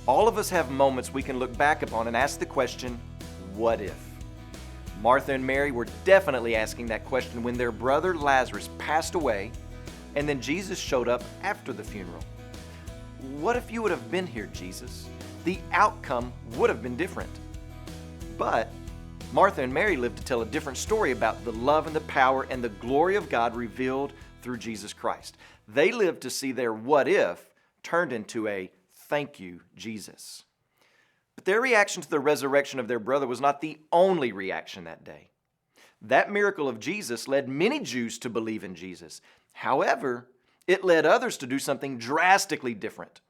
All of us have moments we can look back upon and ask the question, what if? Martha and Mary were definitely asking that question when their brother Lazarus passed away, and then Jesus showed up after the funeral. What if you would have been here, Jesus? The outcome would have been different. But Martha and Mary lived to tell a different story about the love and the power and the glory of God revealed through Jesus Christ. They lived to see their what if turned into a thank you, Jesus. But their reaction to the resurrection of their brother was not the only reaction that day. That miracle of Jesus led many Jews to believe in Jesus. However, it led others to do something drastically different.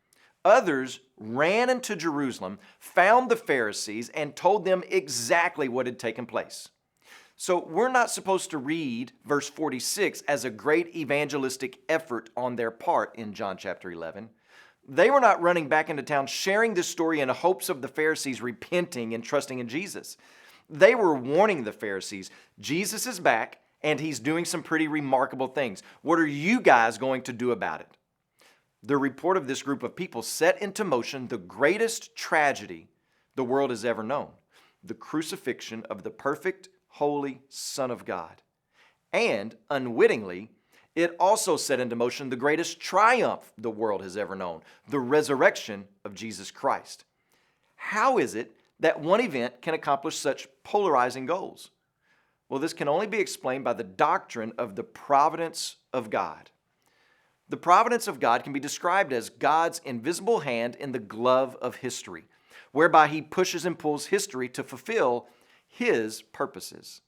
Others ran into Jerusalem, found the Pharisees, and told them exactly what had taken place. So we're not supposed to read verse 46 as a great evangelistic effort on their part in John chapter 11. They were not running back into town sharing this story in hopes of the Pharisees repenting and trusting in Jesus. They were warning the Pharisees, Jesus is back and he's doing some pretty remarkable things. What are you guys going to do about it? The report of this group of people set into motion the greatest tragedy the world has ever known, the crucifixion of the perfect, holy Son of God. And unwittingly, it also set into motion the greatest triumph the world has ever known, the resurrection of Jesus Christ. How is it that one event can accomplish such polarizing goals? Well, this can only be explained by the doctrine of the providence of God. The providence of God can be described as God's invisible hand in the glove of history, whereby He pushes and pulls history to fulfill His purposes.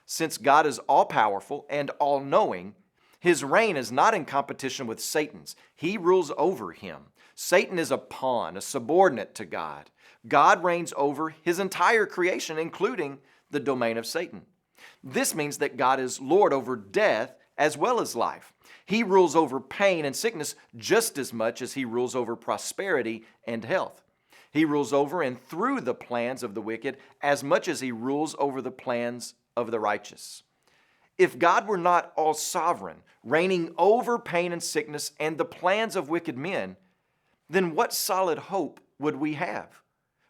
Since God is all-powerful and all-knowing, His reign is not in competition with Satan's. He rules over him. Satan is a pawn, a subordinate to God. God reigns over His entire creation, including the domain of Satan. This means that God is Lord over death as well as life. He rules over pain and sickness just as much as He rules over prosperity and health. He rules over and through the plans of the wicked as much as He rules over the plans of the righteous. If God were not all sovereign, reigning over pain and sickness and the plans of wicked men, then what solid hope would we have?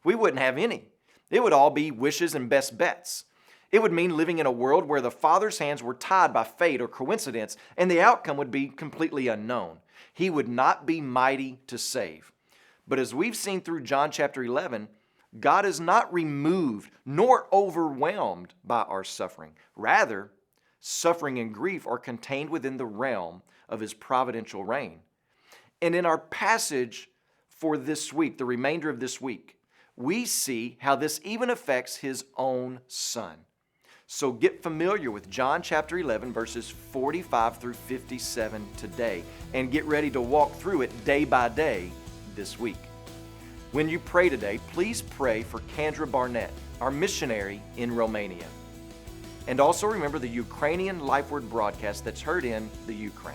We wouldn't have any. It would all be wishes and best bets. It would mean living in a world where the Father's hands were tied by fate or coincidence, and the outcome would be completely unknown. He would not be mighty to save. But as we've seen through John chapter 11, God is not removed nor overwhelmed by our suffering. Rather, suffering and grief are contained within the realm of His providential reign. And in our passage for this week, the remainder of this week, we see how this even affects His own Son. So get familiar with John chapter 11, verses 45 through 57 today, and get ready to walk through it day by day this week. When you pray today, please pray for Kendra Barnett, our missionary in Romania. And also remember the Ukrainian LifeWord broadcast that's heard in the Ukraine.